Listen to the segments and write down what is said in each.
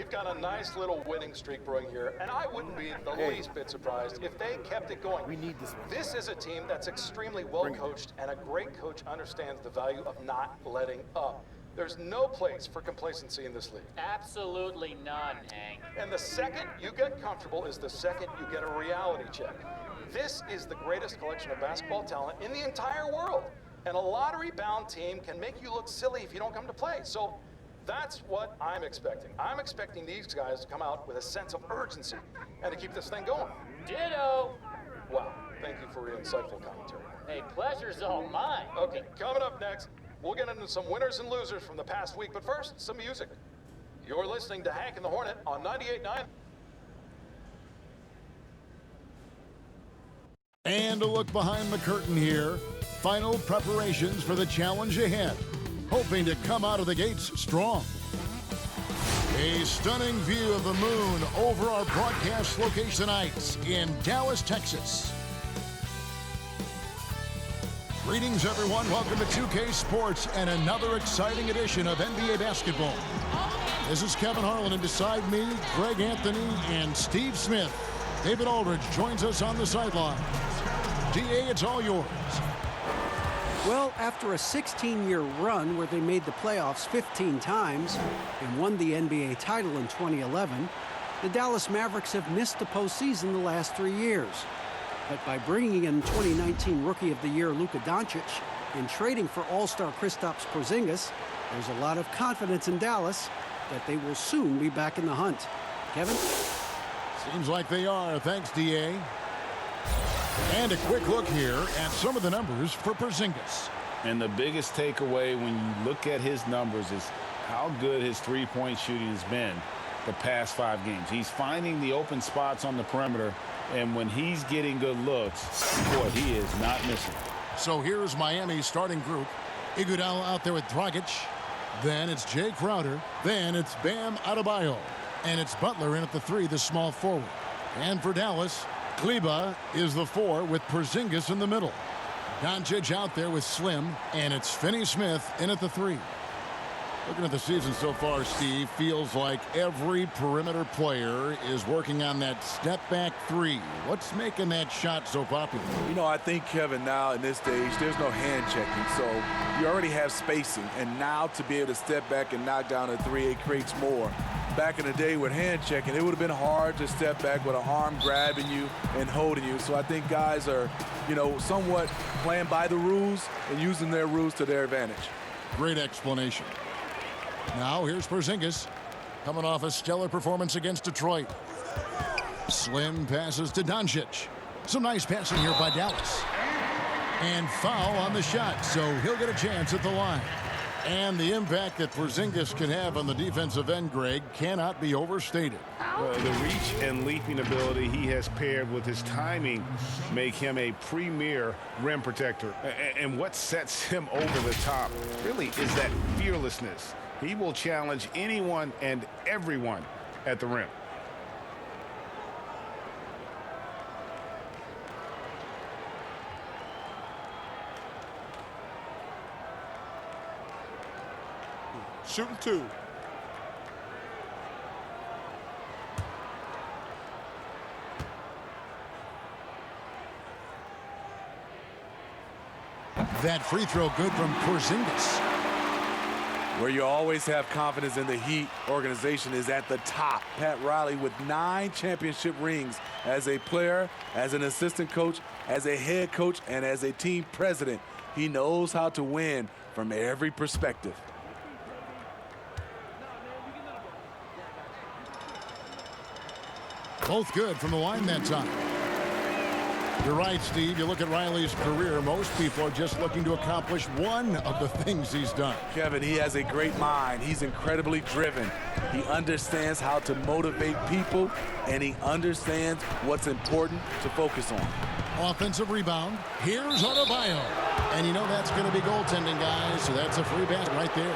we've got a nice little winning streak brewing here, and I wouldn't be the least bit surprised if they kept it going. We need this one. This is a team that's extremely well coached, and a great coach understands the value of not letting up. There's no place for complacency in this league. Absolutely none, Hank. And the second you get comfortable is the second you get a reality check. This is the greatest collection of basketball talent in the entire world. And a lottery-bound team can make you look silly if you don't come to play. So that's what I'm expecting. I'm expecting these guys to come out with a sense of urgency and to keep this thing going. Ditto. Wow, thank you for your insightful commentary. Hey, pleasure's all mine. Okay, coming up next, we'll get into some winners and losers from the past week, but first, some music. You're listening to Hank and the Hornet on 98.9. And a look behind the curtain here. Final preparations for the challenge ahead. Hoping to come out of the gates strong. A stunning view of the moon over our broadcast location tonight in Dallas, Texas. Greetings, everyone. Welcome to 2K Sports and another exciting edition of NBA basketball. This is Kevin Harlan, and beside me, Greg Anthony and Steve Smith. David Aldridge joins us on the sideline. DA, it's all yours. Well, after a 16-year run where they made the playoffs 15 times and won the NBA title in 2011, the Dallas Mavericks have missed the postseason the last 3 years. But by bringing in 2019 Rookie of the Year Luka Doncic and trading for All-Star Kristaps Porzingis, there's a lot of confidence in Dallas that they will soon be back in the hunt. Kevin? Seems like they are. Thanks, DA. And a quick look here at some of the numbers for Porzingis. And the biggest takeaway when you look at his numbers is how good his three-point shooting has been the past 5 games. He's finding the open spots on the perimeter, and when he's getting good looks, boy, he is not missing. So here's Miami's starting group. Iguodala out there with Dragic. Then it's Jay Crowder. Then it's Bam Adebayo. And it's Butler in at the 3, the small forward. And for Dallas, Kleba is the 4 with Porzingis in the middle. Doncic out there with Slim, and it's Finney-Smith in at the 3. Looking at the season so far, Steve, feels like every perimeter player is working on that step-back 3. What's making that shot so popular? You know, I think, Kevin, now in this stage, there's no hand checking, so you already have spacing, and now to be able to step back and knock down a 3, it creates more. Back in the day with hand checking, it would have been hard to step back with an arm grabbing you and holding you. So I think guys are, you know, somewhat playing by the rules and using their rules to their advantage. Great explanation. Now here's Porzingis coming off a stellar performance against Detroit. Slim passes to Doncic. Some nice passing here by Dallas. And foul on the shot, so he'll get a chance at the line. And the impact that Porzingis can have on the defensive end, Greg, cannot be overstated. The reach and leaping ability he has paired with his timing make him a premier rim protector. And what sets him over the top really is that fearlessness. He will challenge anyone and everyone at the rim. Shooting 2. That free throw good from Porzingis. Where you always have confidence in the Heat organization is at the top. Pat Riley with 9 championship rings as a player, as an assistant coach, as a head coach, and as a team president. He knows how to win from every perspective. Both good from the line that time. You're right, Steve. You look at Riley's career, most people are just looking to accomplish one of the things he's done. Kevin, he has a great mind. He's incredibly driven. He understands how to motivate people, and he understands what's important to focus on. Offensive rebound. Here's Adebayo. And you know that's going to be goaltending, guys, so that's a free basket right there.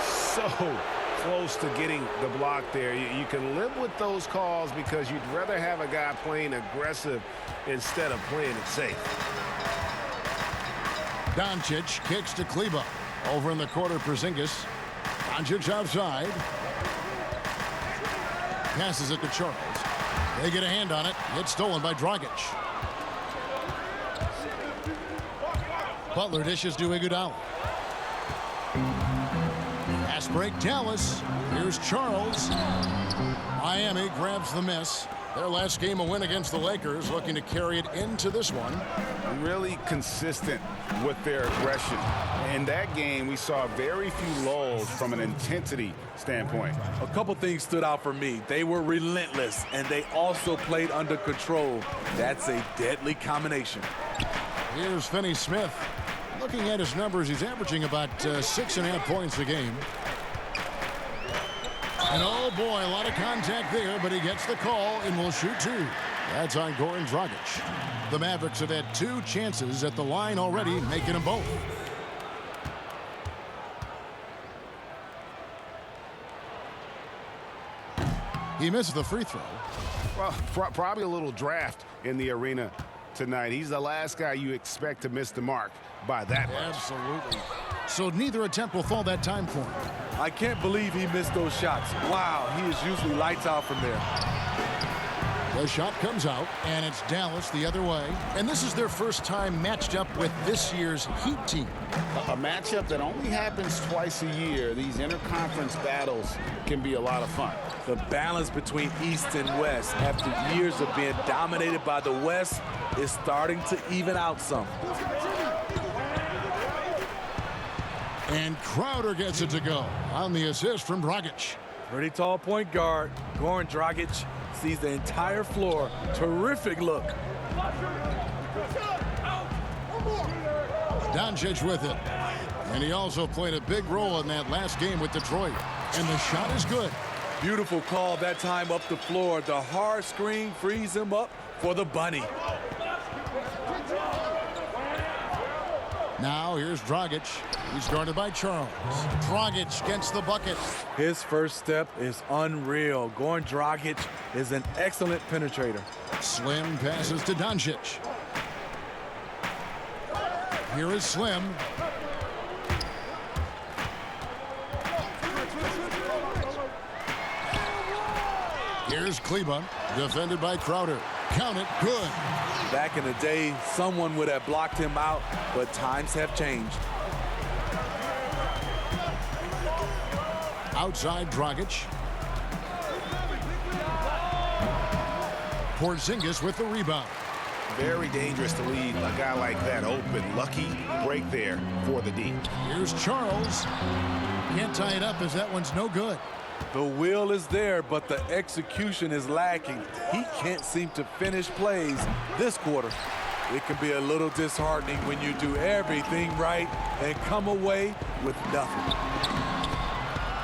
So close to getting the block there. You can live with those calls because you'd rather have a guy playing aggressive instead of playing it safe. Doncic kicks to Kleba. Over in the corner, Porzingis. Doncic outside. passes it to Charles. They get a hand on it. It's stolen by Dragic. Butler dishes to Iguodala. Pass break, Dallas. Here's Charles. Miami grabs the miss. Their last game, a win against the Lakers, looking to carry it into this one. Really consistent with their aggression. In that game, we saw very few lulls from an intensity standpoint. A couple things stood out for me. They were relentless, and they also played under control. That's a deadly combination. Here's Finney-Smith. Looking at his numbers, he's averaging about 6.5 points a game. And oh boy, a lot of contact there, but he gets the call and will shoot two. That's on Goran Dragic. The Mavericks have had 2 chances at the line already, making them both. He misses the free throw. Well, probably a little draft in the arena tonight. He's the last guy you expect to miss the mark by that much. Absolutely. So neither attempt will fall that time for him. I can't believe he missed those shots. Wow, he is usually lights out from there. The shot comes out, and it's Dallas the other way. And this is their first time matched up with this year's Heat team. A matchup that only happens twice a year. These interconference battles can be a lot of fun. The balance between East and West after years of being dominated by the West is starting to even out some. And Crowder gets it to go on the assist from Dragic. Pretty tall point guard. Goran Dragic sees the entire floor. Terrific look. Doncic with it. And he also played a big role in that last game with Detroit. And the shot is good. Beautiful call that time up the floor. The hard screen frees him up for the bunny. Now here's Dragic. He's guarded by Charles. Dragic gets the bucket. His first step is unreal. Goran Dragic is an excellent penetrator. Slim passes to Doncic. Here is Slim. Here's Kleba, defended by Crowder. Count it, good. Back in the day, someone would have blocked him out, but times have changed. Outside Dragic. Porzingis with the rebound. Very dangerous to leave a guy like that open. Lucky break there for the D. Here's Charles. Can't tie it up as that one's no good. The will is there, but the execution is lacking. He can't seem to finish plays this quarter. It can be a little disheartening when you do everything right and come away with nothing.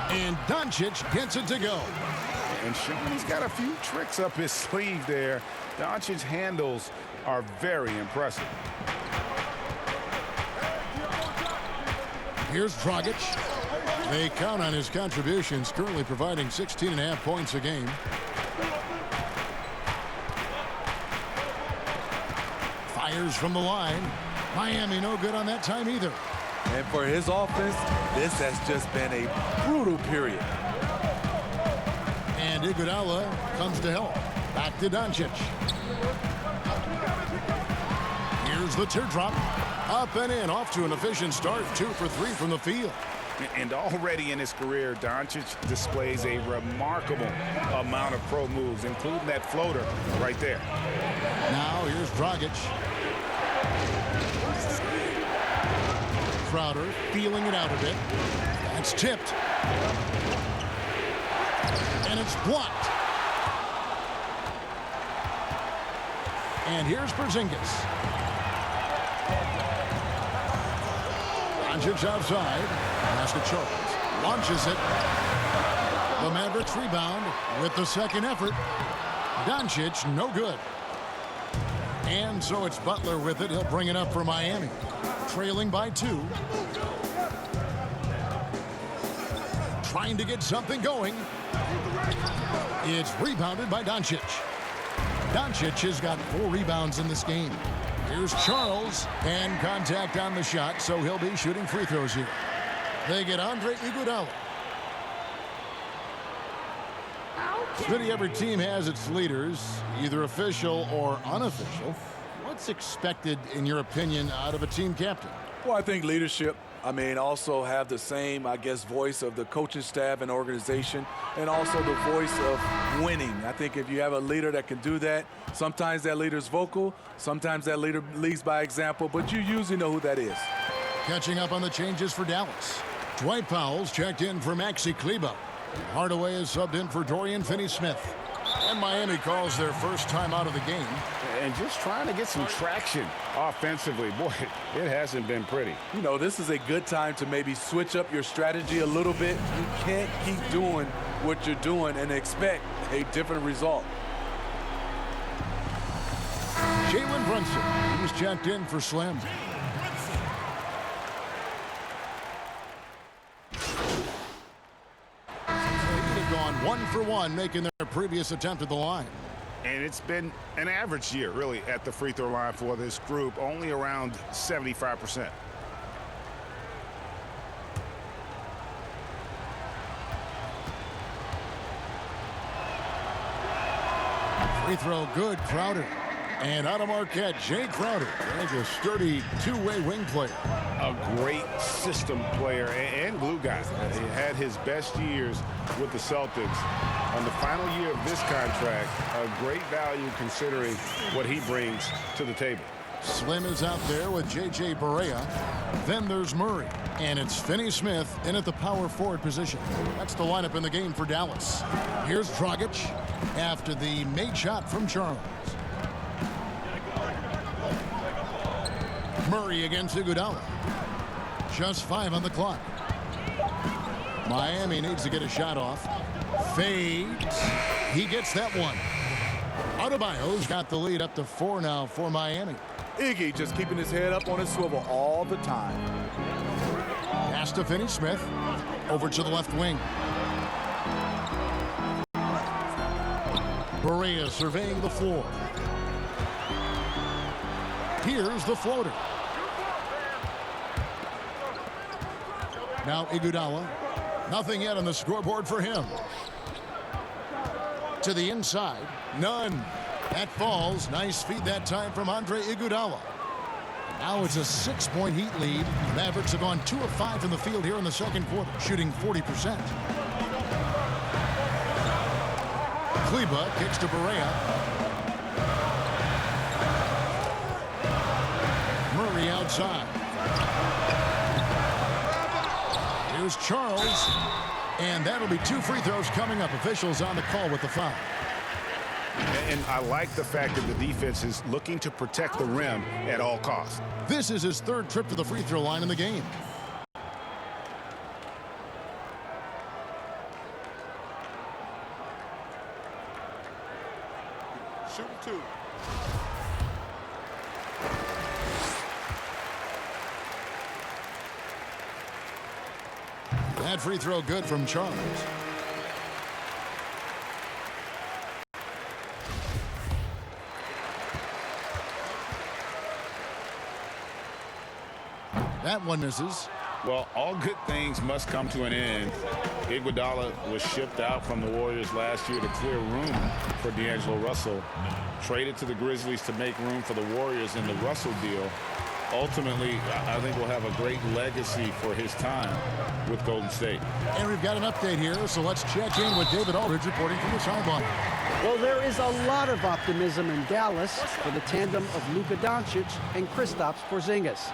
And Doncic gets it to go. And Sean, he's got a few tricks up his sleeve there. Doncic's handles are very impressive. Here's Dragic. They count on his contributions, currently providing 16.5 points a game. Fires from the line. Miami no good on that time either. And for his offense, this has just been a brutal period. And Iguodala comes to help. Back to Doncic. Here's the teardrop. Up and in, off to an efficient start. 2 for 3 from the field. And already in his career, Doncic displays a remarkable amount of pro moves, including that floater right there. Now here's Dragic. Crowder feeling it out a bit. It's tipped. And it's blocked. And here's Porzingis. Doncic outside. Pass to Charles. Launches it. The Mavericks rebound with the second effort. Doncic no good. And so it's Butler with it. He'll bring it up for Miami. Trailing by 2. Trying to get something going. It's rebounded by Doncic. Doncic has got 4 rebounds in this game. Here's Charles, and contact on the shot, so he'll be shooting free throws here. They get Andre Iguodala. Smitty, every team has its leaders, either official or unofficial. What's expected, in your opinion, out of a team captain? Well, I think leadership. I mean, also have the same, I guess, voice of the coaching staff and organization, and also the voice of winning. I think if you have a leader that can do that, sometimes that leader's vocal, sometimes that leader leads by example, but you usually know who that is. Catching up on the changes for Dallas. Dwight Powell's checked in for Maxi Kleba. Hardaway is subbed in for Dorian Finney-Smith. And Miami calls their first time out of the game. And just trying to get some traction offensively. Boy, it hasn't been pretty. You know, this is a good time to maybe switch up your strategy a little bit. You can't keep doing what you're doing and expect a different result. Jalen Brunson, he's checked in for Slim. They've gone 1-for-1, making their previous attempt at the line. And it's been an average year, really, at the free throw line for this group, only around 75%. Free throw good, Crowder. And out of Marquette, Jay Crowder. He's a sturdy two-way wing player. A great system player and glue guy. He had his best years with the Celtics. On the final year of this contract, a great value considering what he brings to the table. Slim is out there with J.J. Barea. Then there's Murray. And it's Finney-Smith in at the power forward position. That's the lineup in the game for Dallas. Here's Dragic after the made shot from Charles. Murray against Iguodala. Just 5 on the clock. Miami needs to get a shot off. Fades. He gets that one. Adebayo's got the lead up to 4 now for Miami. Iggy just keeping his head up on his swivel all the time. Pass to Finney-Smith. Over to the left wing. Barea surveying the floor. Here's the floater. Now Iguodala. Nothing yet on the scoreboard for him. To the inside. None. That falls. Nice feed that time from Andre Iguodala. Now it's a 6-point Heat lead. The Mavericks have gone 2 of 5 from the field here in the second quarter, shooting 40%. Kleba kicks to Barea. Murray outside. Here's Charles. And that'll be 2 free throws coming up. Officials on the call with the foul. And I like the fact that the defense is looking to protect the rim at all costs. This is his 3rd trip to the free throw line in the game. Shooting 2. That free throw good from Charles. That one misses. Well, all good things must come to an end. Iguodala was shipped out from the Warriors last year to clear room for D'Angelo Russell. Traded to the Grizzlies to make room for the Warriors in the Russell deal. Ultimately, I think we'll have a great legacy for his time with Golden State. And we've got an update here, so let's check in with David Aldridge reporting from the sideline. Well, there is a lot of optimism in Dallas for the tandem of Luka Doncic and Kristaps Porzingis.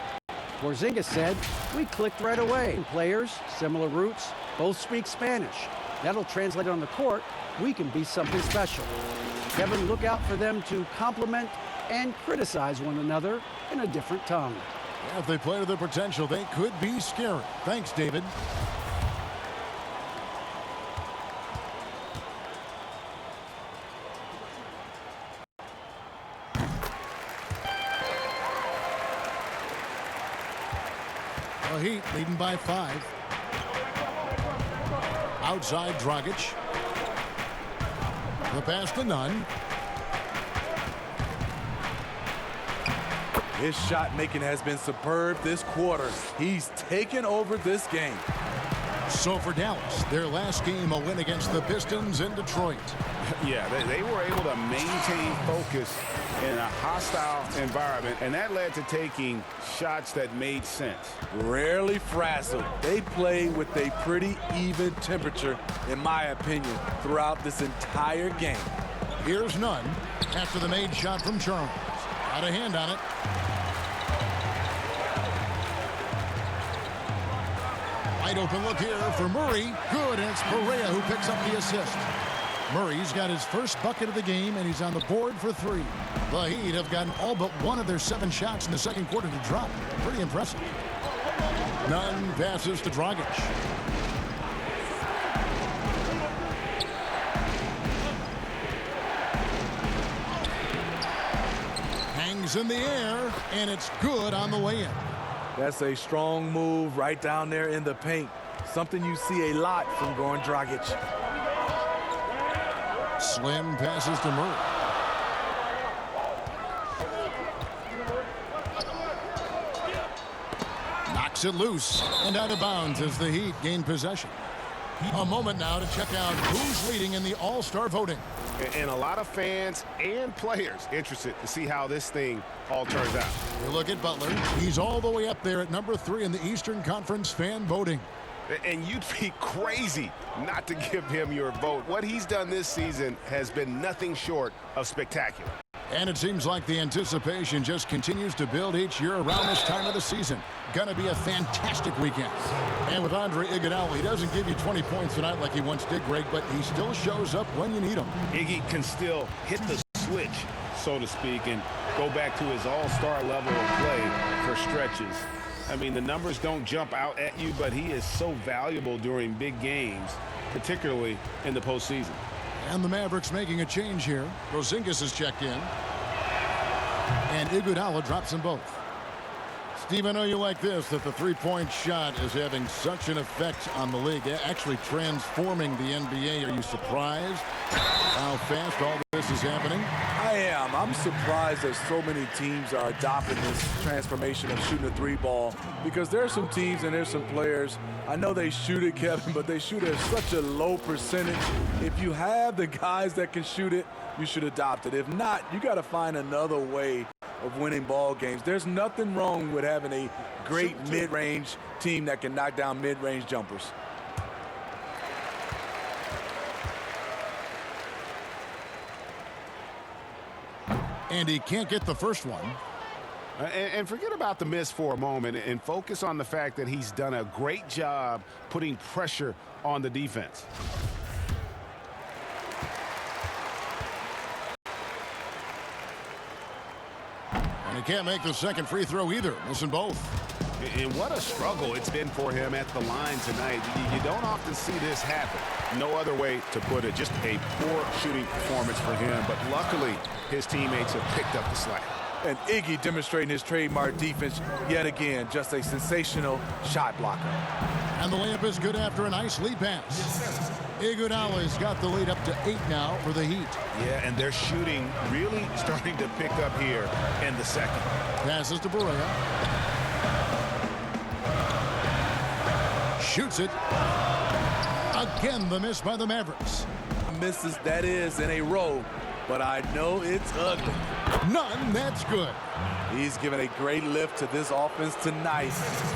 Porzingis said, "We clicked right away. Players, similar roots, both speak Spanish. That'll translate on the court. We can be something special." Kevin, look out for them to compliment and criticize one another in a different tongue. Yeah, if they play to their potential, they could be scary. Thanks, David. The Heat leading by 5. Outside Dragic. The pass to Nunn. His shot making has been superb this quarter. He's taken over this game. So for Dallas, their last game, a win against the Pistons in Detroit. Yeah, they were able to maintain focus in a hostile environment, and that led to taking shots that made sense. Rarely frazzled. They play with a pretty even temperature, in my opinion, throughout this entire game. Here's Nunn after the made shot from Charles. Got a hand on it. Wide open look here for Murray. Good, and it's Perea who picks up the assist. Murray's got his first bucket of the game, and he's on the board for 3. The Heat have gotten all but one of their 7 shots in the second quarter to drop. Pretty impressive. Nunn passes to Dragic. Hangs in the air, and it's good on the way in. That's a strong move right down there in the paint. Something you see a lot from Goran Dragic. Slim passes to Murray. Knocks it loose and out of bounds as the Heat gain possession. A moment now to check out who's leading in the All-Star voting. And a lot of fans and players interested to see how this thing all turns out. We look at Butler. He's all the way up there at number 3 in the Eastern Conference fan voting. And you'd be crazy not to give him your vote. What he's done this season has been nothing short of spectacular. And it seems like the anticipation just continues to build each year around this time of the season. Gonna be a fantastic weekend. And with Andre Iguodala, he doesn't give you 20 points tonight like he once did, Greg, but he still shows up when you need him. Iggy can still hit the switch, so to speak, and go back to his all-star level of play for stretches. I mean, the numbers don't jump out at you, but he is so valuable during big games, particularly in the postseason. And the Mavericks making a change here. Porzingis is checked in. And Iguodala drops them both. Steve, I know you like this, that the three-point shot is having such an effect on the league, actually transforming the NBA. Are you surprised how fast all this is happening? I am. I'm surprised that so many teams are adopting this transformation of shooting a 3-ball, because there are some teams and there's some players, I know they shoot it, Kevin, but they shoot it at such a low percentage. If you have the guys that can shoot it, you should adopt it. If not, you got to find another way of winning ball games. There's nothing wrong with having a great mid-range team that can knock down mid-range jumpers. And he can't get the first one. And forget about the miss for a moment and focus on the fact that he's done a great job putting pressure on the defense. And he can't make the second free throw either, missing both. And what a struggle it's been for him at the line tonight. You don't often see this happen. No other way to put it. Just a poor shooting performance for him. But luckily, his teammates have picked up the slack. And Iggy demonstrating his trademark defense yet again. Just a sensational shot blocker. And the layup is good after a nice lead pass. Iguodala's got the lead up to 8 now for the Heat. Yeah, and their shooting really starting to pick up here in the second. Passes to Perea. Shoots it. Again, the miss by the Mavericks. Misses, that is, in a row, but I know it's ugly. None, that's good. He's given a great lift to this offense tonight.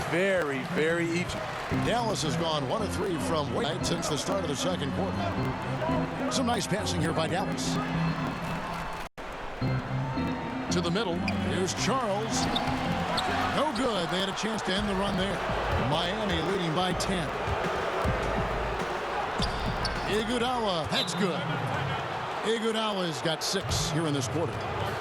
Very, very even. Dallas has gone 1 of 3 from wide since the start of the second quarter. Some nice passing here by Dallas. To the middle. Here's Charles. No good. They had a chance to end the run there. Miami leading by 10. Iguodala, that's good. Iguodala's got 6 here in this quarter.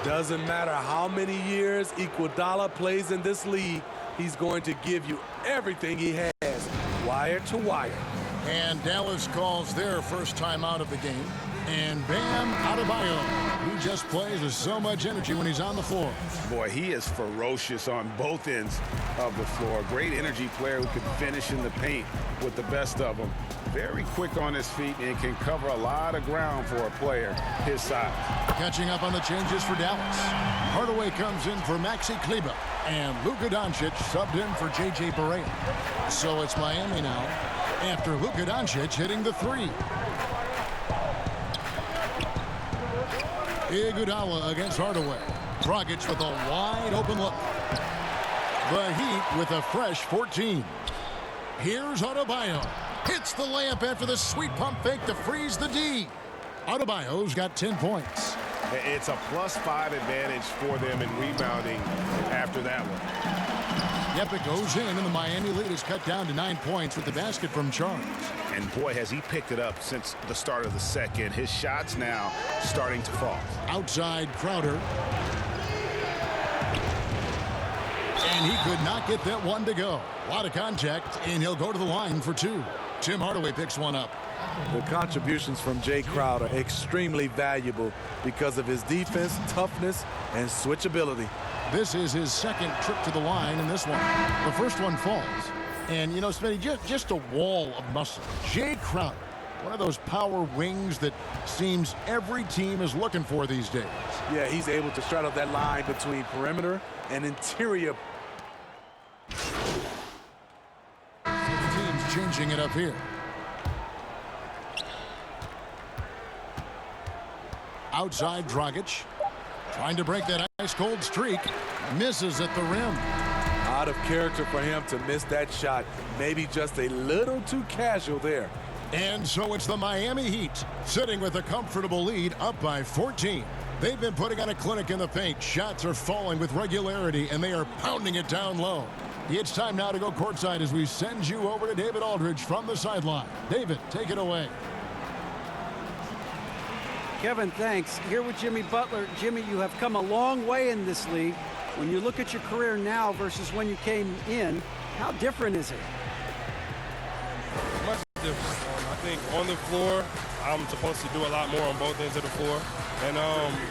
Doesn't matter how many years Iguodala plays in this league, he's going to give you everything he has, wire to wire. And Dallas calls their first time out of the game. And Bam Adebayo, who just plays with so much energy when he's on the floor. Boy, he is ferocious on both ends of the floor. Great energy player who can finish in the paint with the best of them. Very quick on his feet and can cover a lot of ground for a player his size. Catching up on the changes for Dallas. Hardaway comes in for Maxi Kleber. And Luka Doncic subbed in for J.J. Barea. So it's Miami now. after Luka Doncic hitting the three. Iguodala against Hardaway. Dragic with a wide open look. The Heat with a fresh 14. Here's Adebayo. Hits the layup after the sweet pump fake to freeze the D. Adebayo's got 10 points. It's a +5 advantage for them in rebounding after that one. Yep, it goes in, and the Miami lead is cut down to 9 points with the basket from Charles. And boy, has he picked it up since the start of the second. His shots now starting to fall. Outside Crowder. And he could not get that one to go. A lot of contact, and he'll go to the line for two. Tim Hardaway picks one up. The contributions from Jay Crowder are extremely valuable because of his defense, toughness, and switchability. This is his second trip to the line in this one. The first one falls. And, you know, Smitty, just a wall of muscle. Jay Crowder, one of those power wings that seems every team is looking for these days. Yeah, he's able to straddle that line between perimeter and interior. The team's changing it up here. Outside Dragic. Trying to break that ice-cold streak. Misses at the rim. Out of character for him to miss that shot. Maybe just a little too casual there. And so it's the Miami Heat sitting with a comfortable lead up by 14. They've been putting on a clinic in the paint. Shots are falling with regularity, and they are pounding it down low. It's time now to go courtside as we send you over to David Aldridge from the sideline. David, take it away. Kevin, thanks. Here with Jimmy Butler. Jimmy, you have come a long way in this league. When you look at your career now versus when you came in, how different is it? Much different. I think on the floor, I'm supposed to do a lot more on both ends of the floor. And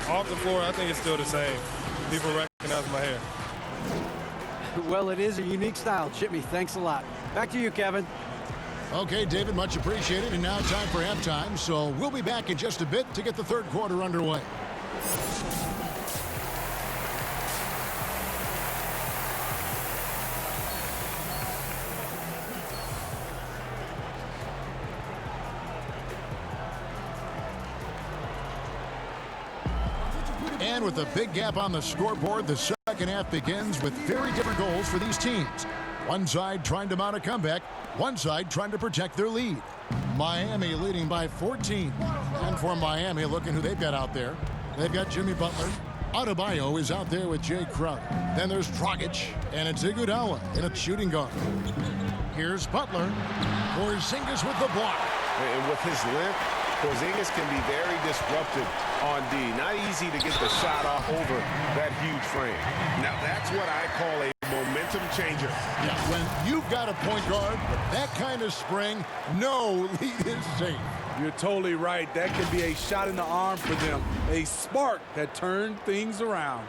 off the floor, I think it's still the same. People recognize my hair. Well, it is a unique style. Jimmy, thanks a lot. Back to you, Kevin. Okay, David, much appreciated. And now time for halftime. So we'll be back in just a bit to get the third quarter underway. And with a big gap on the scoreboard, the second half begins with very different goals for these teams. One side trying to mount a comeback, one side trying to protect their lead. Miami leading by 14. And for Miami, look at who they've got out there. They've got Jimmy Butler. Adebayo is out there with Jay Crowder. Then there's Dragic, and it's Iguodala in a shooting guard. Here's Butler. Porzingis with the block. And with his length, Porzingis can be very disruptive on D. Not easy to get the shot off over that huge frame. Now, that's what I call a momentum changer. Yeah, when you've got a point guard with that kind of spring, no lead is safe. You're totally right. That can be a shot in the arm for them. A spark that turned things around.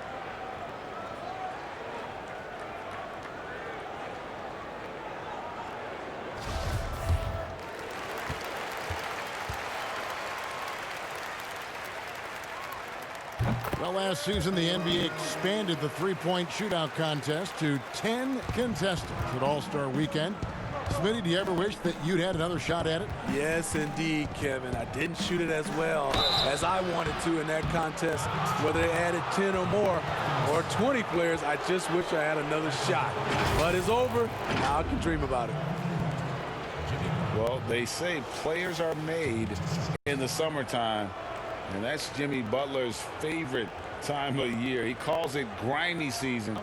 Well, last season, the NBA expanded the three-point shootout contest to 10 contestants at All-Star Weekend. Smitty, do you ever wish that you'd had another shot at it? Yes, indeed, Kevin. I didn't shoot it as well as I wanted to in that contest. Whether they added 10 or more or 20 players, I just wish I had another shot. But it's over. Now I can dream about it. Well, they say players are made in the summertime. And that's Jimmy Butler's favorite time of year. He calls it grimy season.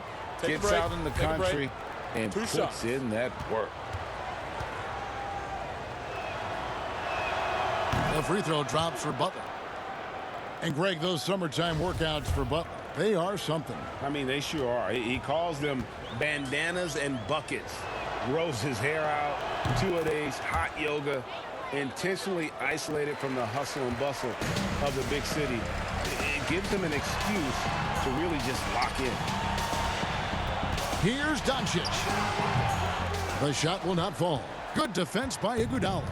Gets out in the country and puts in that work. The free throw drops for Butler. And Greg, those summertime workouts for Butler, they are something. I mean, they sure are. He calls them bandanas and buckets. Grows his hair out, 2-a-days, hot yoga. Intentionally isolated from the hustle and bustle of the big city. It gives him an excuse to really just lock in. Here's Doncic. The shot will not fall. Good defense by Iguodala.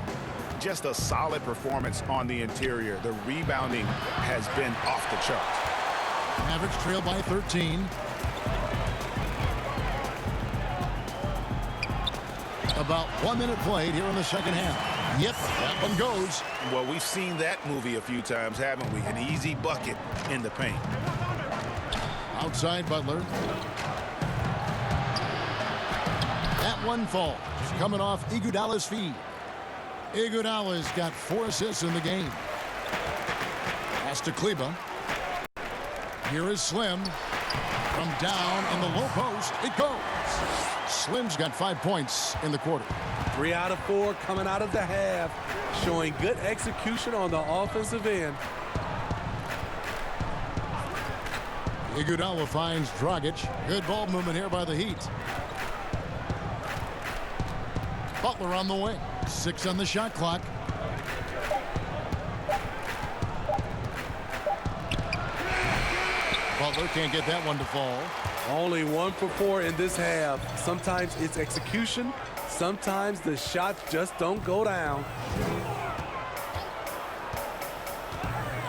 Just a solid performance on the interior. The rebounding has been off the charts. Mavericks trail by 13. A About 1 minute played here in the second half. Yep, that one goes. Well, we've seen that movie a few times, haven't we? An easy bucket in the paint. Outside Butler. That one falls. Coming off Iguodala's feed. Iguodala's got 4 assists in the game. Pass to Kleba. Here is Slim. From down in the low post, it goes. Slim's got 5 points in the quarter. 3 out of 4 coming out of the half, showing good execution on the offensive end. Iguodala finds Dragic. Good ball movement here by the Heat. Butler on the wing. 6 on the shot clock. Butler can't get that one to fall. Only 1 for 4 in this half. Sometimes it's execution. Sometimes the shots just don't go down.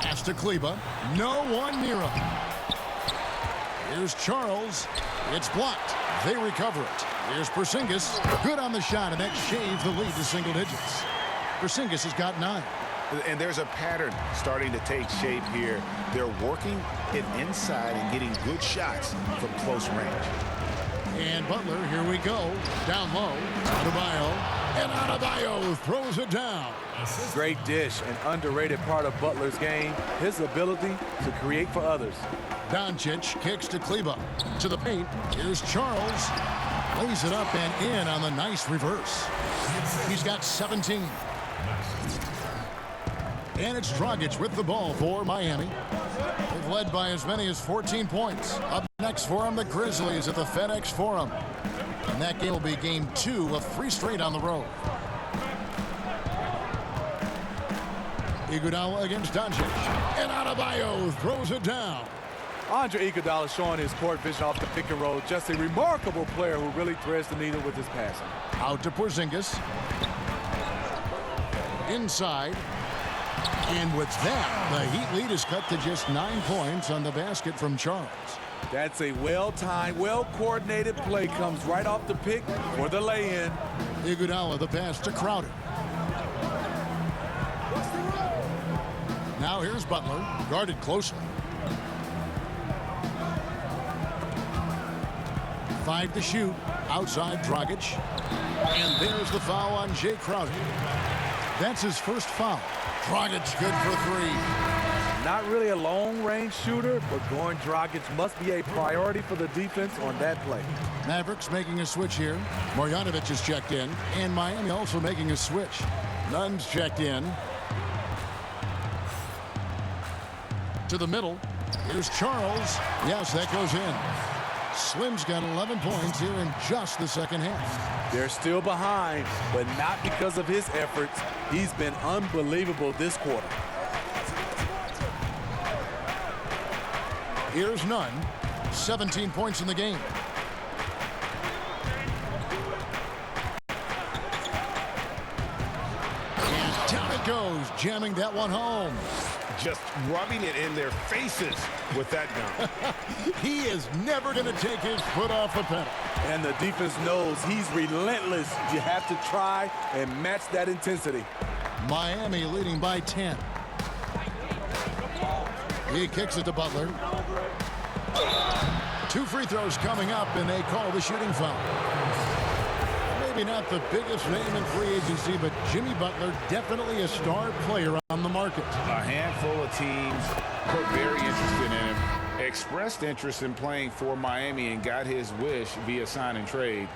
Pass to Kleba. No one near him. Here's Charles. It's blocked. They recover it. Here's Porzingis. Good on the shot, and that shaves the lead to single digits. Porzingis has got 9. And there's a pattern starting to take shape here. They're working it inside and getting good shots from close range. And Butler, here we go. Down low. Adebayo. And Adebayo throws it down. Great dish, an underrated part of Butler's game. His ability to create for others. Doncic kicks to Kleba. To the paint. Here's Charles. Lays it up and in on the nice reverse. He's got 17. And it's Dragic with the ball for Miami. They've led by as many as 14 points. Up next for them, the Grizzlies at the FedEx Forum. And that game will be game 2 of 3 straight on the road. Iguodala against Doncic. And Adebayo throws it down. Andre Iguodala showing his court vision off the pick and roll. Just a remarkable player who really threads the needle with his passing. Out to Porzingis. Inside. And with that, the Heat lead is cut to just 9 points on the basket from Charles. That's a well-timed, well-coordinated play. Comes right off the pick for the lay-in. Iguodala the pass to Crowder. Now here's Butler, guarded closely. 5 to shoot. Outside Dragic. And there's the foul on Jay Crowder. That's his first foul. Dragic good for 3. Not really a long-range shooter, but going Dragic must be a priority for the defense on that play. Mavericks making a switch here. Marjanovic is checked in. And Miami also making a switch. Nunn's checked in. To the middle. Here's Charles. Yes, that goes in. Slim's got 11 points here in just the second half. They're still behind, but not because of his efforts. He's been unbelievable this quarter. Here's Nunn. 17 points in the game. And down it goes, jamming that one home. Just rubbing it in their faces with that dunk. He is never going to take his foot off the pedal. And the defense knows he's relentless. You have to try and match that intensity. Miami leading by 10. He kicks it to Butler. 2 free throws coming up, and they call the shooting foul. Maybe not the biggest name in free agency, but Jimmy Butler definitely a star player on the market. A handful of teams were very interested in him, expressed interest in playing for Miami, and got his wish via sign and trade.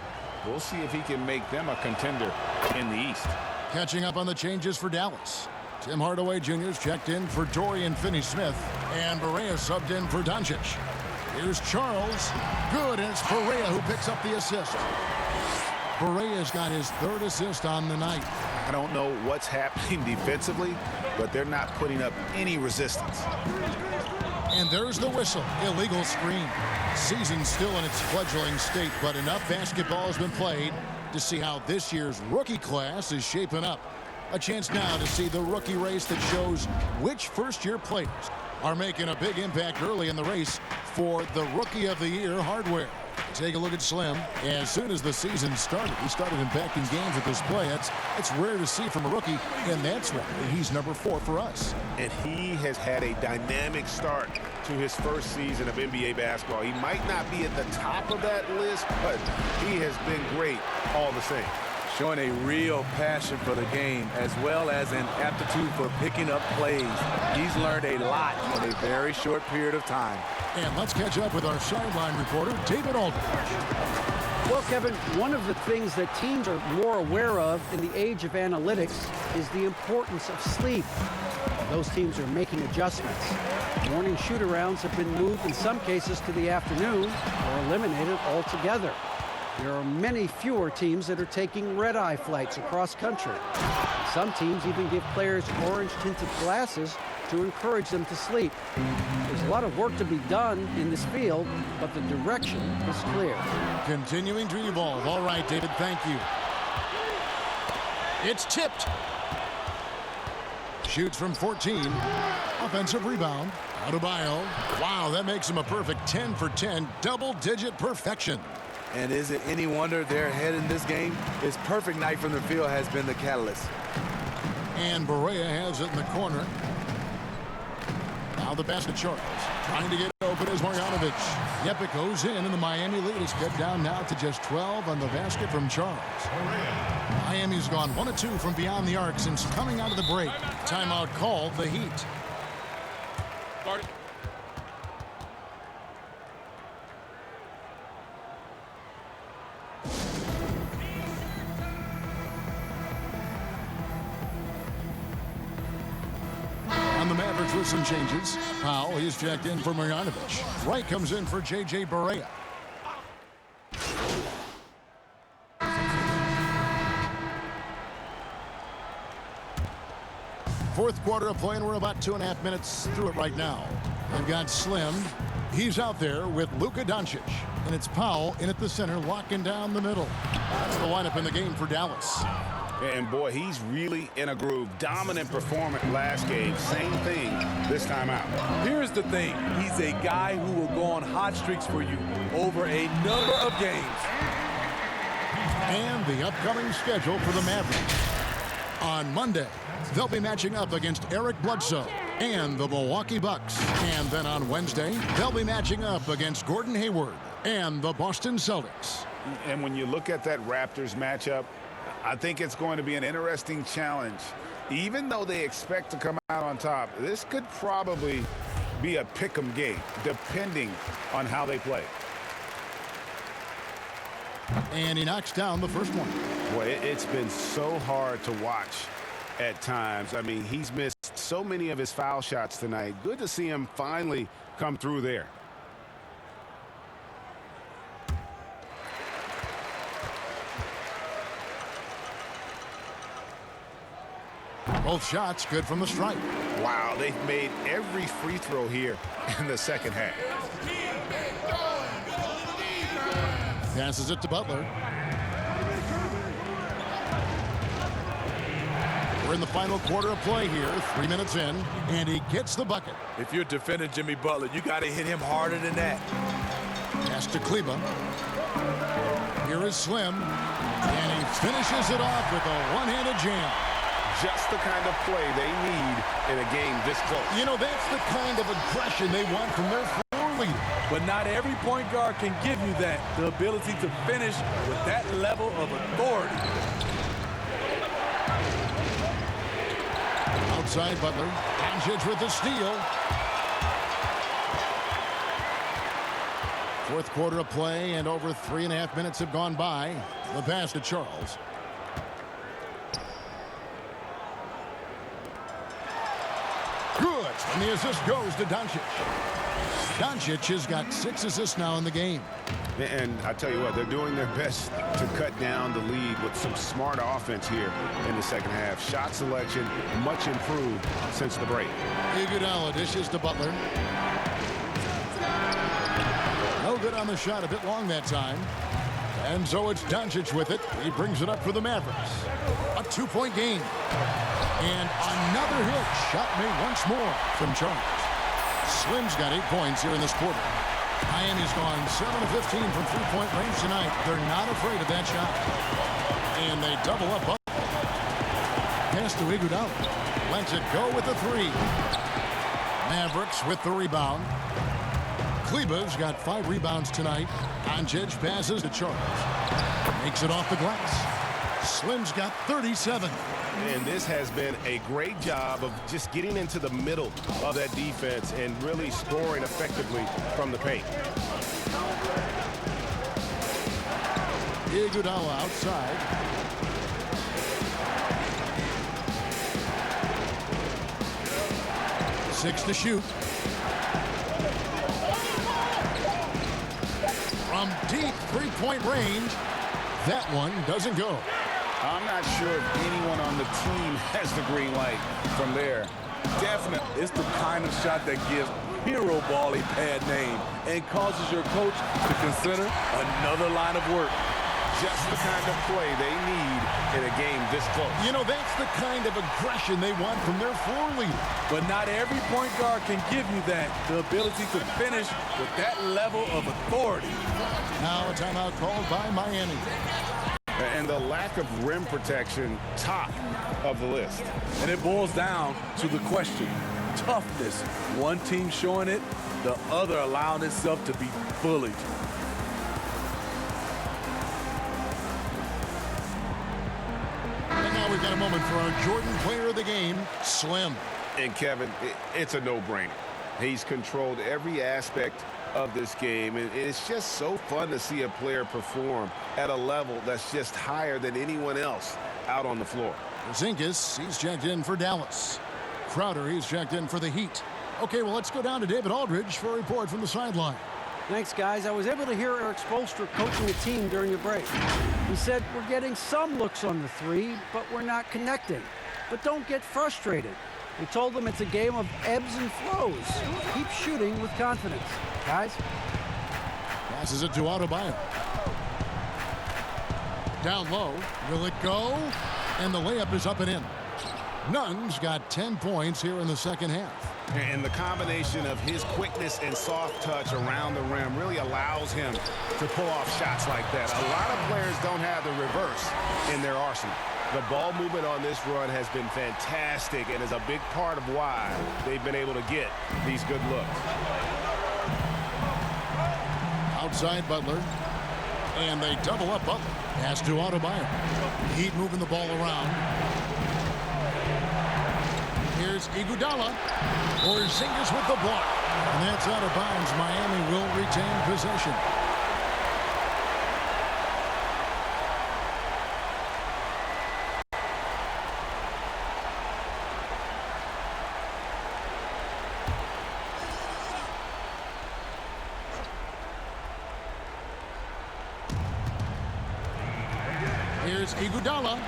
We'll see if he can make them a contender in the East. Catching up on the changes for Dallas. Tim Hardaway Jr. is checked in for Dorian Finney-Smith, and Barea subbed in for Doncic. Here's Charles. Good, and it's Barea who picks up the assist. Barea's got his 3rd assist on the night. I don't know what's happening defensively, but they're not putting up any resistance. And there's the whistle. Illegal screen. Season still in its fledgling state, but enough basketball has been played to see how this year's rookie class is shaping up. A chance now to see the rookie race that shows which first-year players are making a big impact early in the race for the Rookie of the Year hardware. Take a look at Slim. As soon as the season started, he started impacting games with this play. It's rare to see from a rookie, and that's why he's number 4 for us. And he has had a dynamic start to his first season of NBA basketball. He might not be at the top of that list, but he has been great all the same. Showing a real passion for the game as well as an aptitude for picking up plays. He's learned a lot in a very short period of time. And let's catch up with our sideline reporter, David Aldridge. Well, Kevin, one of the things that teams are more aware of in the age of analytics is the importance of sleep. Those teams are making adjustments. Morning shoot-arounds have been moved in some cases to the afternoon or eliminated altogether. There are many fewer teams that are taking red-eye flights across country. Some teams even give players orange-tinted glasses to encourage them to sleep. There's a lot of work to be done in this field, but the direction is clear. Continuing to evolve. All right, David, thank you. It's tipped. Shoots from 14. Offensive rebound. Adebayo. Wow, that makes him a perfect 10 for 10. Double-digit perfection. And is it any wonder they're ahead in this game? His perfect night from the field has been the catalyst. And Barea has it in the corner. Now the basket, Charles. Trying to get open is Marjanovic. Yep, it goes in, and the Miami lead is cut down now to just 12 on the basket from Charles. Miami's gone 1 of 2 from beyond the arc since coming out of the break. Timeout called the Heat. The Mavericks with some changes. Powell, he's checked in for Marjanovic. Wright comes in for J.J. Barea. Fourth quarter of play, and we're about 2.5 minutes through it right now. They've got Slim. He's out there with Luka Doncic. And it's Powell in at the center, locking down the middle. That's the lineup in the game for Dallas. And boy, he's really in a groove. Dominant performance last game. Same thing this time out. Here's the thing. He's a guy who will go on hot streaks for you over a number of games. And the upcoming schedule for the Mavericks. On Monday, they'll be matching up against Eric Bledsoe and the Milwaukee Bucks. And then on Wednesday, they'll be matching up against Gordon Hayward and the Boston Celtics. And when you look at that Raptors matchup, I think it's going to be an interesting challenge. Even though they expect to come out on top, this could probably be a pick-em game, depending on how they play. And he knocks down the first one. Boy, it's been so hard to watch at times. I mean, he's missed so many of his foul shots tonight. Good to see him finally come through there. Both shots good from the stripe. Wow, they've made every free throw here in the second half. Passes it to Butler. We're in the final quarter of play here, 3 minutes in, and he gets the bucket. If you're defending Jimmy Butler, you got to hit him harder than that. Pass to Kleba. Here is Slim, and he finishes it off with a one-handed jam. Just the kind of play they need in a game this close. You know, that's the kind of aggression they want from their floor leader. But not every point guard can give you that, the ability to finish with that level of authority. Outside Butler. Doncic with the steal. Fourth quarter of play, and over 3.5 minutes have gone by. The pass to Charles. Good. And the assist goes to Doncic. Doncic has got 6 assists now in the game. And I tell you what, they're doing their best to cut down the lead with some smart offense here in the second half. Shot selection much improved since the break. Iguodala dishes to Butler. No good on the shot, a bit long that time. And so it's Doncic with it. He brings it up for the Mavericks. A 2-point game. And another hit. Shot made once more from Charles. Slim's got 8 points here in this quarter. Miami's gone 7 of 15 from three-point range tonight. They're not afraid of that shot. And they double up. Pass to Iguodala. Lets it go with the three. Mavericks with the rebound. Kleba's got 5 rebounds tonight. Doncic passes to Charles. Makes it off the glass. Slim's got 37. And this has been a great job of just getting into the middle of that defense and really scoring effectively from the paint. Iguodala outside. Six to shoot. From deep three-point range, that one doesn't go. I'm not sure if anyone on the team has the green light from there. Definitely. It's the kind of shot that gives hero ball a bad name and causes your coach to consider another line of work. Just the kind of play they need in a game this close. You know, that's the kind of aggression they want from their floor leader. But not every point guard can give you that, the ability to finish with that level of authority. Now a timeout called by Miami. And the lack of rim protection, top of the list. And it boils down to the question, toughness. One team showing it, the other allowing itself to be bullied. And now we've got a moment for our Jordan player of the game, Slim. And Kevin, it's a no-brainer. He's controlled every aspect of this game, and it's just so fun to see a player perform at a level that's just higher than anyone else out on the floor. Porzingis, he's checked in for Dallas. Crowder, he's checked in for the Heat. Okay, well, let's go down to David Aldridge for a report from the sideline. Thanks, guys. I was able to hear Eric Spoelstra coaching the team during the break. He said, we're getting some looks on the three, but we're not connecting. But don't get frustrated. He told them it's a game of ebbs and flows. Keep shooting with confidence. Guys? Passes it to Adebayo. Down low. Will it go? And the layup is up and in. Nunn's got 10 points here in the second half. And the combination of his quickness and soft touch around the rim really allows him to pull off shots like that. A lot of players don't have the reverse in their arsenal. The ball movement on this run has been fantastic and is a big part of why they've been able to get these good looks. Outside Butler. And they double up Butler. Pass to Adebayo. Heat moving the ball around. Here's Iguodala. Porzingis with the block. And that's out of bounds. Miami will retain possession. Here's Iguodala.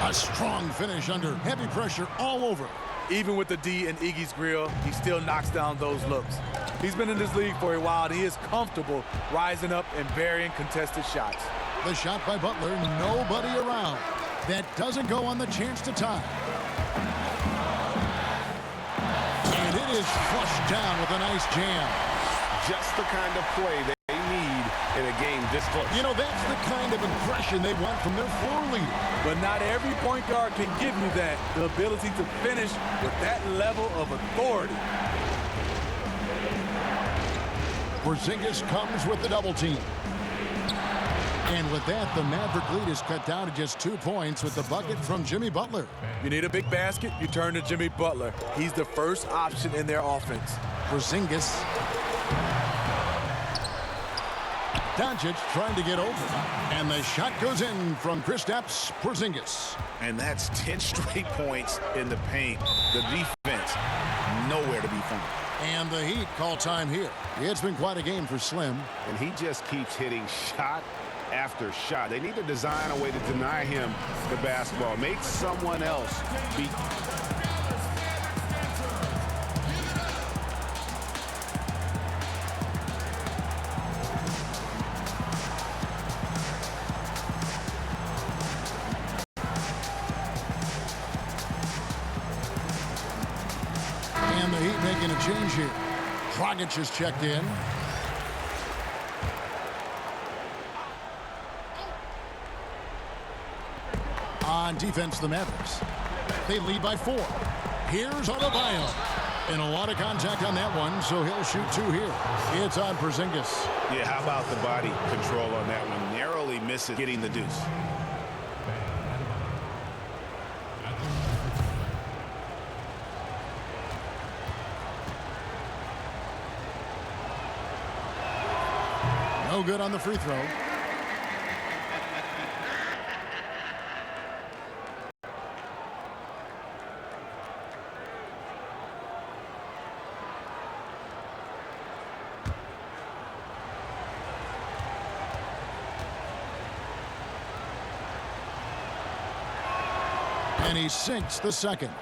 A strong finish under heavy pressure all over. Even with the D in Iggy's grill, he still knocks down those looks. He's been in this league for a while, and he is comfortable rising up and burying contested shots. The shot by Butler, nobody around. That doesn't go on the chance to tie. And it is flushed down with a nice jam. Just the kind of play they need in a game this close. You know, that's the kind of aggression they want from their floor leader. But not every point guard can give you that, the ability to finish with that level of authority. Porzingis comes with the double team. And with that, the Maverick lead is cut down to just 2 points with the bucket from Jimmy Butler. You need a big basket, you turn to Jimmy Butler. He's the first option in their offense. Porzingis. Doncic trying to get over. And the shot goes in from Kristaps Porzingis. And that's 10 straight points in the paint. The defense, nowhere to be found. And the Heat call time here. It's been quite a game for Slim. And he just keeps hitting shot after shot. They need to design a way to deny him the basketball. Make someone else beat. And the Heat making a change here. Dragic is checked in. On defense, the Mavericks. They lead by 4. Here's Adebayo. And a lot of contact on that one, so he'll shoot 2 here. It's on Porzingis. Yeah, how about the body control on that one? Narrowly misses getting the deuce. No good on the free throw. And he sinks the second.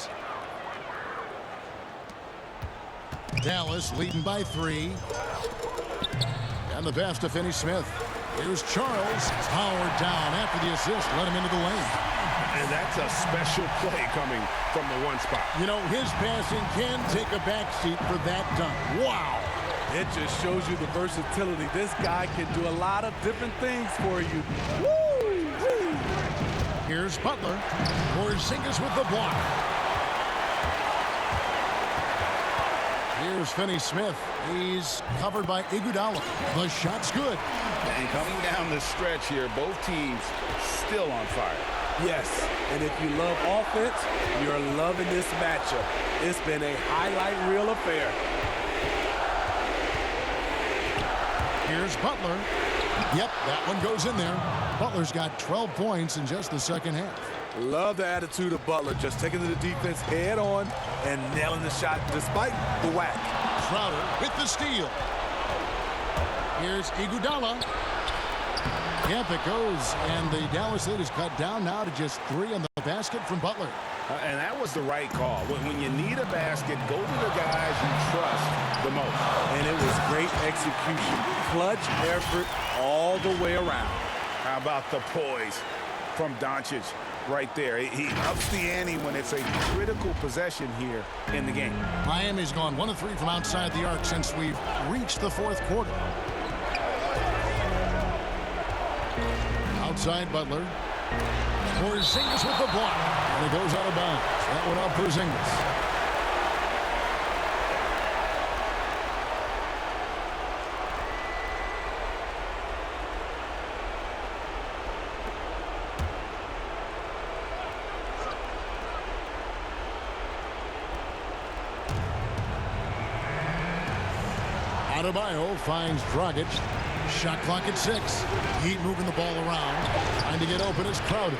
Dallas leading by 3. And the pass to Finney-Smith. Here's Charles. Powered down after the assist. Let him into the lane. And that's a special play coming from the one spot. You know, his passing can take a backseat for that dunk. Wow. It just shows you the versatility. This guy can do a lot of different things for you. Woo! Woo! Here's Butler. Porzingis with the block. Here's Finney-Smith. He's covered by Iguodala. The shot's good. And coming down the stretch here, both teams still on fire. Yes, and if you love offense, you're loving this matchup. It's been a highlight reel affair. Here's Butler. Yep, that one goes in there. Butler's got 12 points in just the second half. Love the attitude of Butler, just taking to the defense head on and nailing the shot despite the whack. Crowder with the steal. Here's Iguodala. Yep, it goes. And the Dallas lead is cut down now to just 3 on the basket from Butler. And that was the right call. When you need a basket, go to the guys you trust the most. And it was great execution. Clutch effort all the way around. How about the poise from Doncic right there? He ups the ante when it's a critical possession here in the game. Miami's gone 1 of 3 from outside the arc since we've reached the 4th quarter. Outside Butler. Porzingis with the block. And it goes out of bounds. That one off Porzingis. Adebayo finds Dragic. Shot clock at 6. Heat moving the ball around. Trying to get open is Crowder.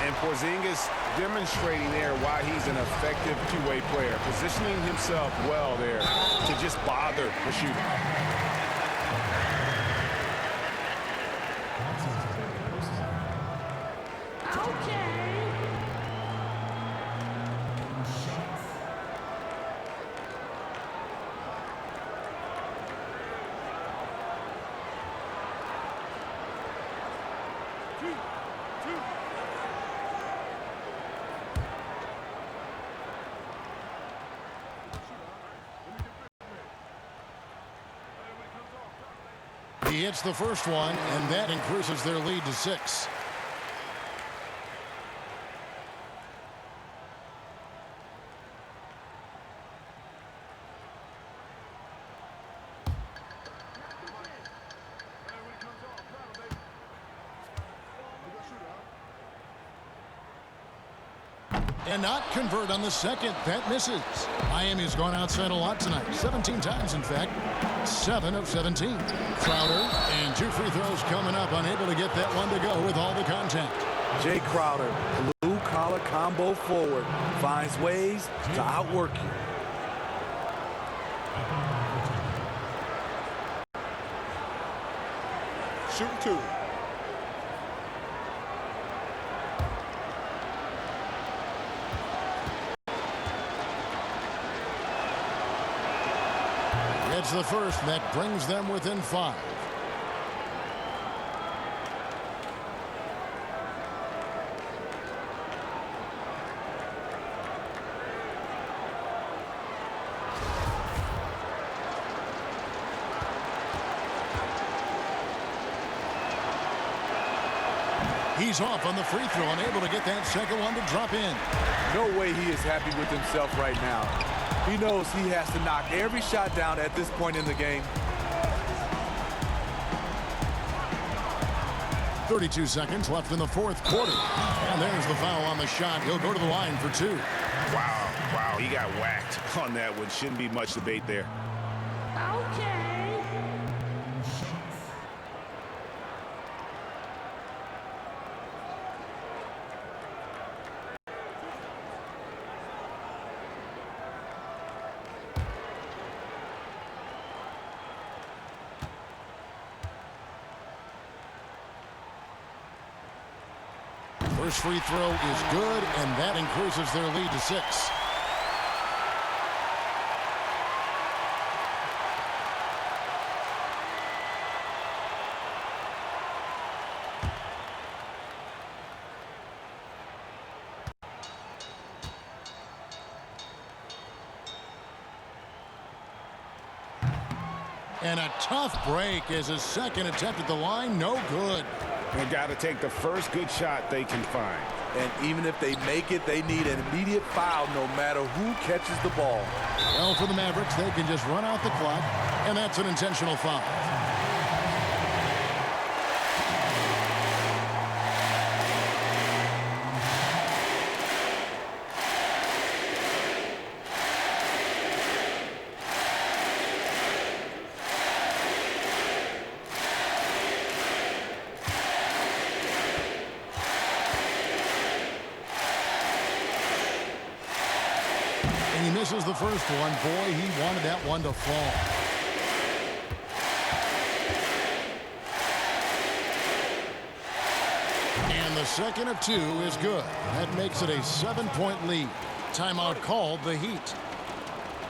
And Porzingis demonstrating there why he's an effective two-way player. Positioning himself well there to just bother the shooter. He hits the first one, and that increases their lead to 6. And not convert on the second. That misses. Miami's gone outside a lot tonight. 17 times, in fact. 7 of 17. Crowder and 2 free throws coming up. Unable to get that one to go with all the contact. Jay Crowder, blue-collar combo forward, finds ways to outwork you. Shoot 2. It's the first that brings them within 5. He He's off on the free throw, unable to get that second one to drop in. No way he is happy with himself right now. He knows he has to knock every shot down at this point in the game. 32 seconds left in the fourth quarter. And there's the foul on the shot. He'll go to the line for two. Wow, he got whacked on that one. Shouldn't be much debate there. Okay. First free throw is good, and that increases their lead to 6. And a tough break as his second attempt at the line, no good. They got to take the first good shot they can find. And even if they make it, they need an immediate foul no matter who catches the ball. Well, for the Mavericks, they can just run out the clock, and that's an intentional foul. He misses the first one. Boy, he wanted that one to fall. And the second of 2 is good. That makes it a 7-point lead. Timeout called the Heat.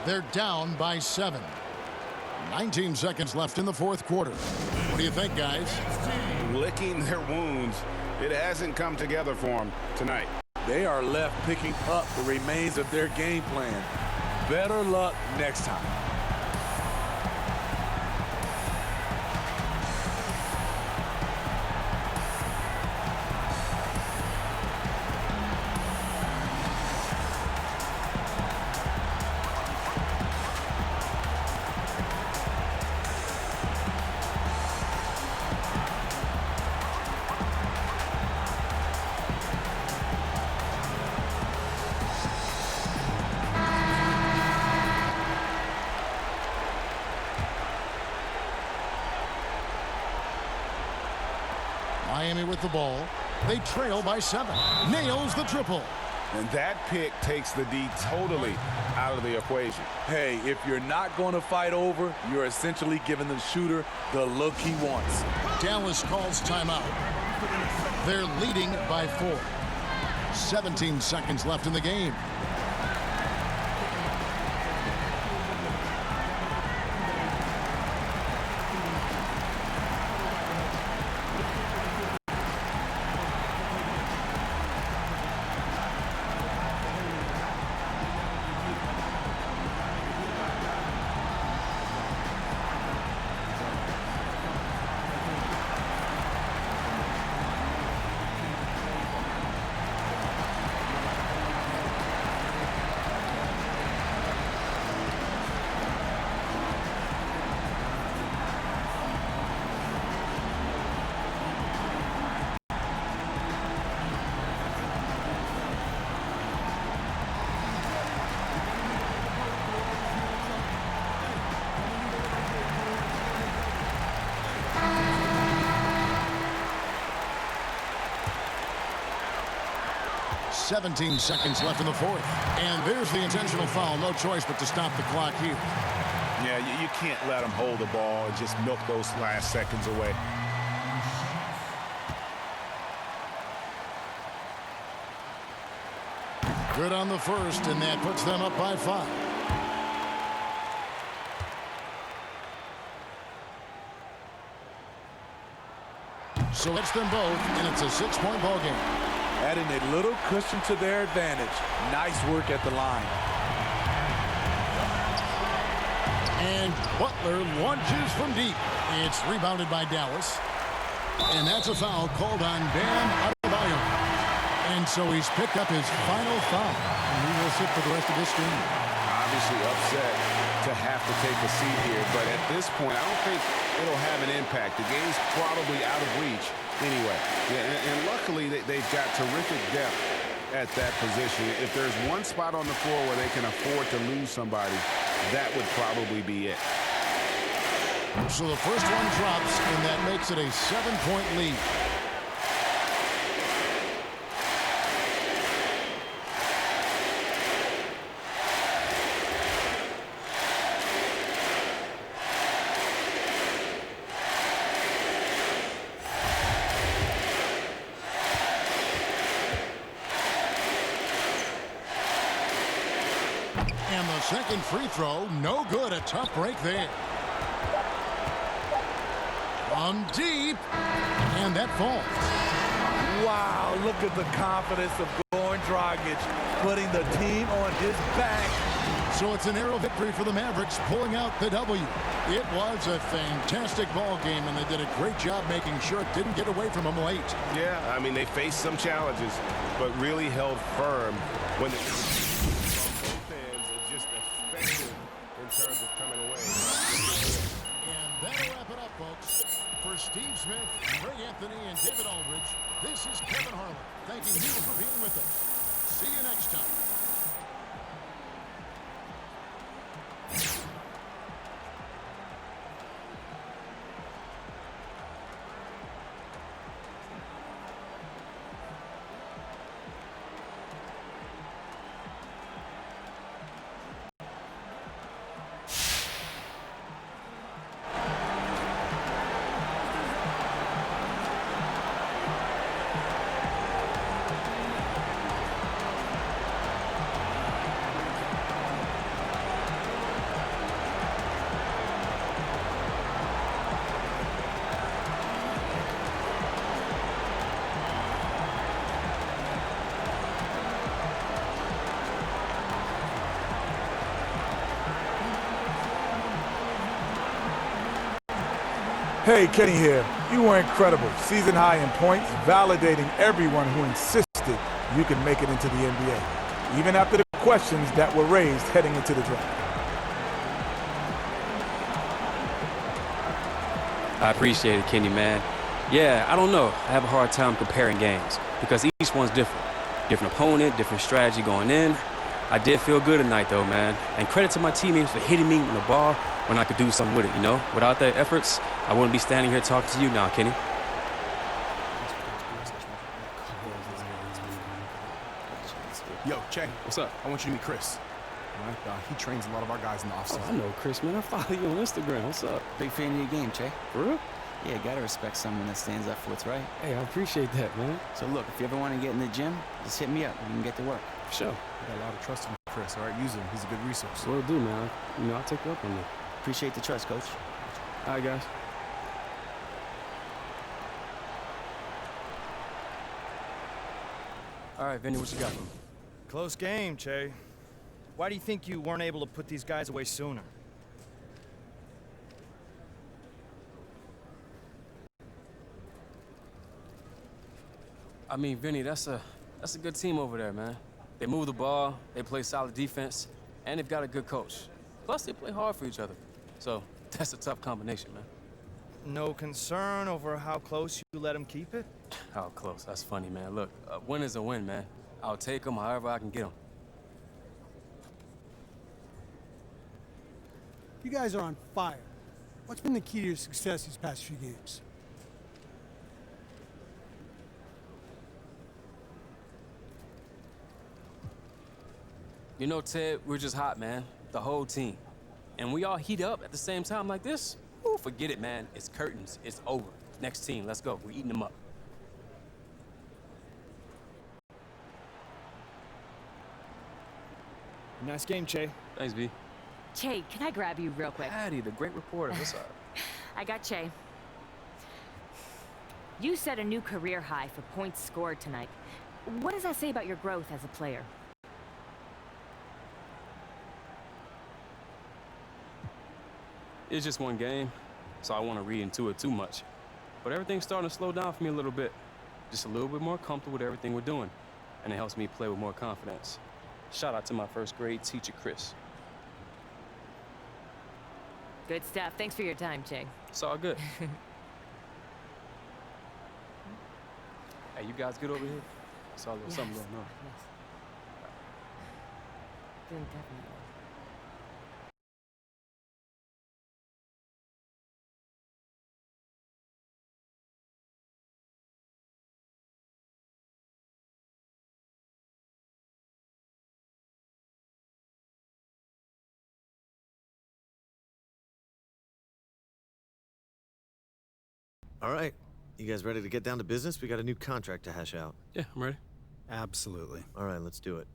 They're down by 7. 19 seconds left in the fourth quarter. What do you think, guys? Licking their wounds. It hasn't come together for them tonight. They are left picking up the remains of their game plan. Better luck next time. Miami with the ball. They trail by 7. Nails the triple. And that pick takes the D totally out of the equation. Hey, if you're not going to fight over, you're essentially giving the shooter the look he wants. Dallas calls timeout. They're leading by 4. 17 seconds left in the game. .17 seconds left in the fourth. And there's the intentional foul. No choice but to stop the clock here. Yeah, you can't let them hold the ball and just milk those last seconds away. Good on the first, and that puts them up by 5. So it's them both, and it's a 6-point ball game. Adding a little cushion to their advantage. Nice work at the line. And Butler launches from deep. It's rebounded by Dallas. And that's a foul called on Bam Adebayo. And so he's picked up his final foul, and he will sit for the rest of this game. Obviously upset to have to take a seat here, but at this point, I don't think it'll have an impact. The game's probably out of reach anyway. Yeah, and luckily, they've got terrific depth at that position. If there's one spot on the floor where they can afford to lose somebody, that would probably be it. So the first one drops, and that makes it a 7-point lead. And the second free throw, no good. A tough break there. From deep, and that falls. Wow, look at the confidence of Goran Dragic, putting the team on his back. So it's a narrow victory for the Mavericks, pulling out the W. It was a fantastic ball game, and they did a great job making sure it didn't get away from them late. Yeah, I mean, they faced some challenges, but really held firm when the fans are just effective in terms of coming away. And that'll wrap it up, folks. For Steve Smith, Greg Anthony, and David Aldridge, this is Kevin Harlan, thanking you for being with us. See you next time. Hey, Kenny here. You were incredible. Season high in points, validating everyone who insisted you could make it into the NBA, even after the questions that were raised heading into the draft. I appreciate it, Kenny, man. Yeah, I don't know. I have a hard time comparing games because each one's different. Different opponent, different strategy going in. I did feel good tonight, though, man. And credit to my teammates for hitting me with the ball when I could do something with it, you know? Without their efforts, I wouldn't be standing here talking to you now, Kenny. Yo, Che. What's up? I want you to meet Chris. All right, he trains a lot of our guys in the offseason. I know Chris, man. I follow you on Instagram. What's up? Big fan of your game, Che. For real? Yeah, gotta respect someone that stands up for what's right. Hey, I appreciate that, man. So look, if you ever want to get in the gym, just hit me up. We can get to work. For sure. I got a lot of trust in Chris, all right? Use him. He's a good resource. Will do, man. You know, I'll take you up on that. Appreciate the trust, Coach. All right, guys. All right, Vinny, what you got for me? Close game, Che. Why do you think you weren't able to put these guys away sooner? I mean, Vinny, that's a good team over there, man. They move the ball, they play solid defense, and they've got a good coach. Plus, they play hard for each other. So, that's a tough combination, man. No concern over how close you let them keep it? How close? That's funny, man. Look, a win is a win, man. I'll take them however I can get them. You guys are on fire. What's been the key to your success these past few games? You know, Ted, we're just hot, man. The whole team. And we all heat up at the same time like this? Ooh, forget it, man. It's curtains. It's over. Next team, let's go. We're eating them up. Nice game, Che. Thanks, V. Che, can I grab you real quick? Patty, the great reporter. What's up? I got Che. You set a new career high for points scored tonight. What does that say about your growth as a player? It's just one game, so I want to read into it too much. But everything's starting to slow down for me a little bit. just a little bit more comfortable with everything we're doing. And it helps me play with more confidence. Shout out to my first grade teacher, Chris. Good stuff. Thanks for your time, Che. It's all good. Hey, you guys good over here? I saw a little something going on. Yes. Doing definitely. All right. You guys ready to get down to business? We got a new contract to hash out. Yeah, I'm ready. Absolutely. All right, let's do it.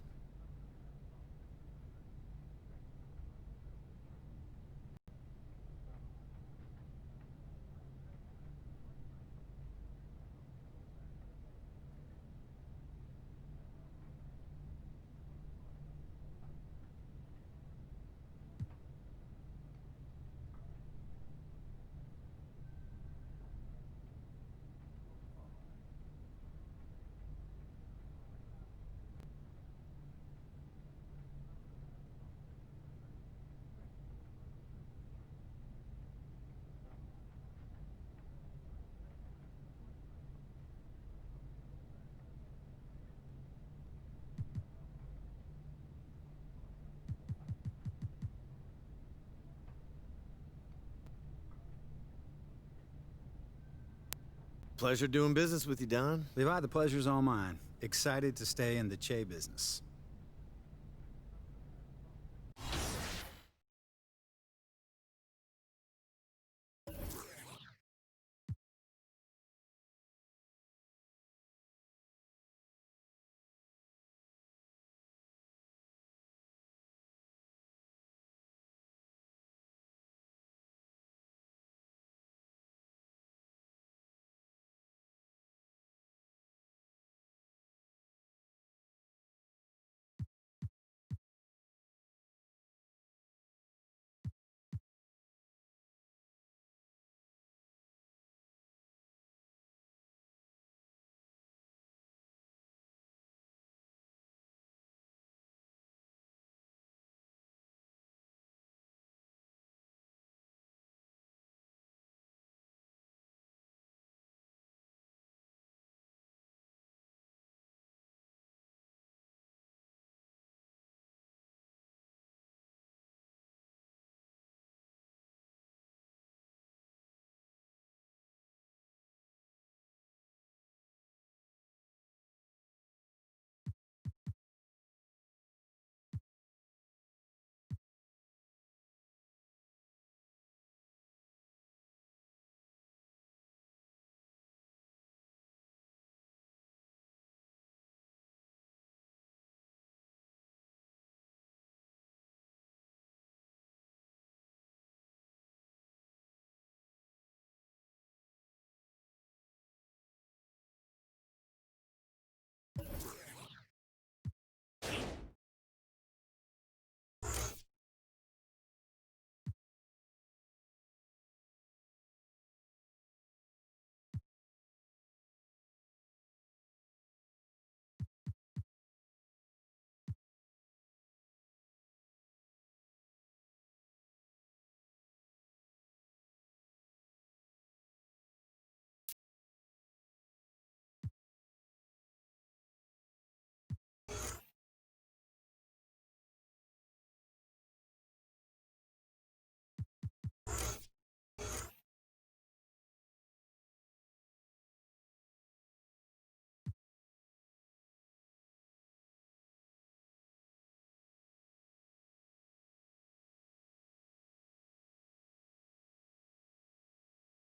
Pleasure doing business with you, Don. Levi, the pleasure's all mine. Excited to stay in the Che business.